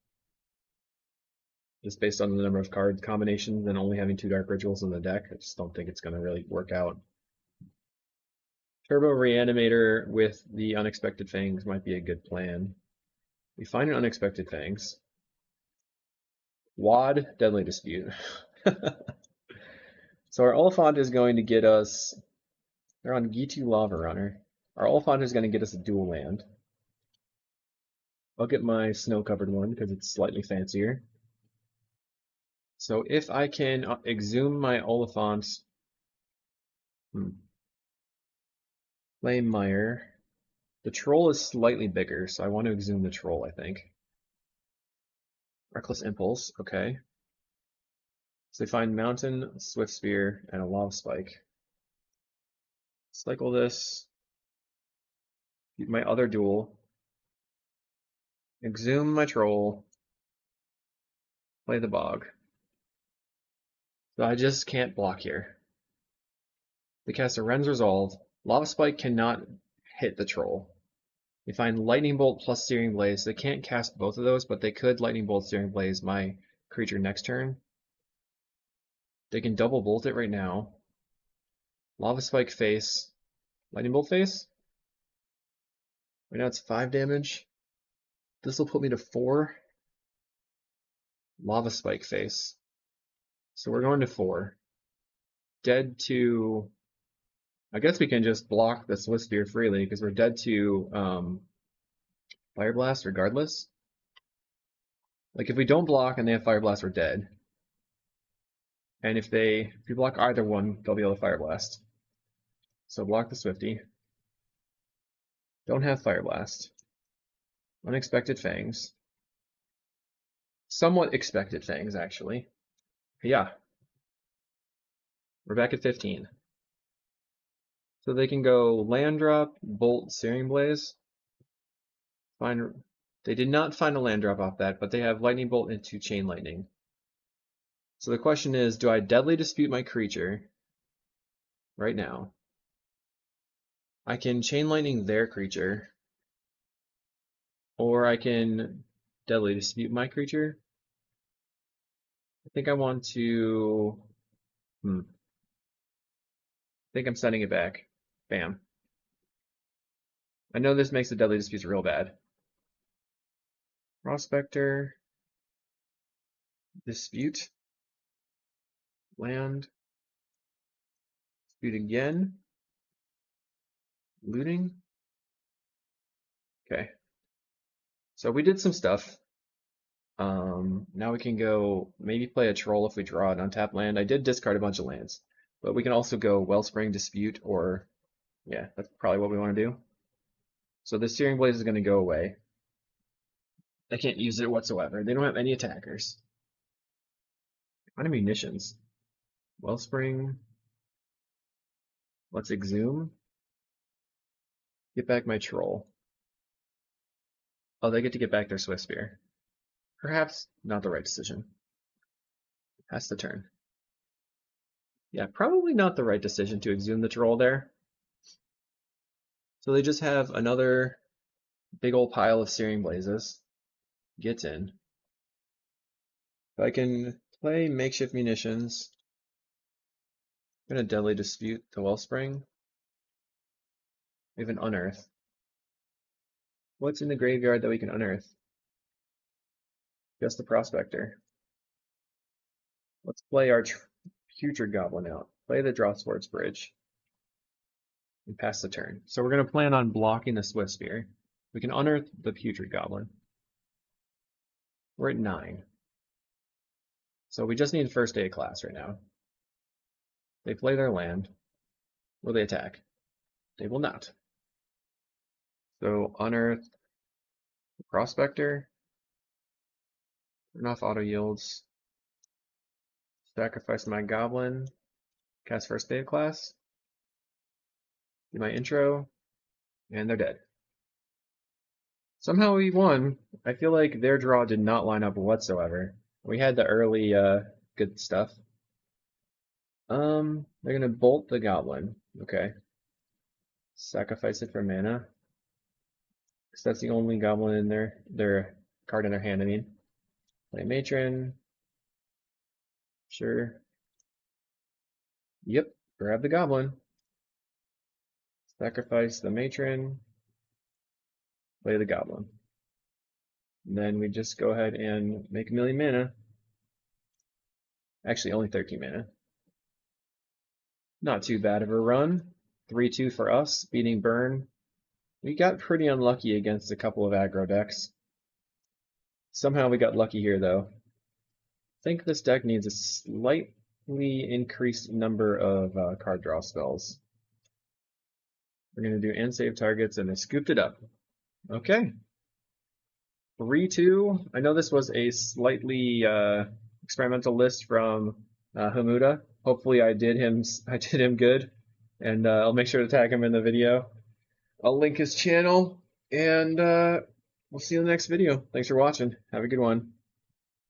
Just based on the number of card combinations and only having 2 Dark Rituals in the deck. I just don't think it's going to really work out. Turbo Reanimator with the Unexpected Fangs might be a good plan. We find an Unexpected Fangs. Wad, Deadly Dispute. So our Oliphant is going to get us... They're on Gitu Lava Runner. Our Oliphant is going to get us a dual land. I'll get my snow-covered one because it's slightly fancier. So if I can exhume my Oliphant... Flame Mire. The Troll is slightly bigger, so I want to exhume the Troll, I think. Reckless Impulse, okay. So they find Mountain, Swift Spear, and a Lava Spike. Cycle this. Keep my other duel. Exhume my Troll. Play the Bog. So I just can't block here. They cast a Ren's Resolve. Lava Spike cannot hit the Troll. They find Lightning Bolt plus Searing Blaze. They can't cast both of those, but they could Lightning Bolt, Searing Blaze my creature next turn. They can double bolt it right now. Lava Spike face. Lightning Bolt face. Right now it's 5 damage. This will put me to 4. Lava Spike face. So we're going to 4. Dead to... I guess we can just block the Swift Spear freely because we're dead to Fire Blast regardless. Like if we don't block and they have Fire Blast, we're dead. And if we block either one, they'll be able to Fire Blast. So block the Swifty. Don't have Fire Blast. Unexpected Fangs. Somewhat expected Fangs, actually. Yeah. We're back at 15. So they can go Land Drop, Bolt, Searing Blaze. They did not find a land drop off that, but they have Lightning Bolt into Chain Lightning. So the question is, do I Deadly Dispute my creature right now? I can Chain Lightning their creature, or I can Deadly Dispute my creature. I think I want to... I think I'm sending it back. Bam. I know this makes the Deadly Disputes real bad. Prospector. Dispute. Land. Dispute again. Looting. Okay. So we did some stuff. Now we can go maybe play a Troll if we draw an untapped land. I did discard a bunch of lands, but we can also go Wellspring, Dispute, or yeah, that's probably what we want to do. So the Searing Blaze is going to go away. I can't use it whatsoever. They don't have any attackers. Kind of munitions. Wellspring. Let's exhume. Get back my Troll. Oh, they get to get back their Swift Spear. Perhaps not the right decision. Pass the turn. Yeah, probably not the right decision to exhume the Troll there. So they just have another big old pile of Searing Blazes. Gets in. If I can play Makeshift Munitions, I'm going to Deadly Dispute the Wellspring. We have an Unearth. What's in the graveyard that we can unearth? Just the Prospector. Let's play our Putrid Goblin out. Play the Drawswords Bridge. And pass the turn. So we're going to plan on blocking the Swift Spear. We can unearth the Putrid Goblin. We're at 9. So we just need first day of class right now. They play their land. Will they attack? They will not. So unearth Prospector. Turn off auto yields. Sacrifice my Goblin. Cast first day of class. Do my intro. And they're dead. Somehow we won. I feel like their draw did not line up whatsoever. We had the early good stuff. They're gonna bolt the Goblin. Okay. Sacrifice it for mana. Because that's the only Goblin in their card in their hand, I mean. Play Matron. Sure. Yep, grab the Goblin. Sacrifice the Matron. Play the Goblin. And then we just go ahead and make a million mana. Actually, only 13 mana. Not too bad of a run. 3-2 for us, beating Burn. We got pretty unlucky against a couple of aggro decks. Somehow we got lucky here, though. I think this deck needs a slightly increased number of card draw spells. We're going to do end save targets, and I scooped it up. Okay. 3-2. I know this was a slightly experimental list from Hamuda. Hopefully I did him good, and I'll make sure to tag him in the video. I'll link his channel, and we'll see you in the next video. Thanks for watching. Have a good one.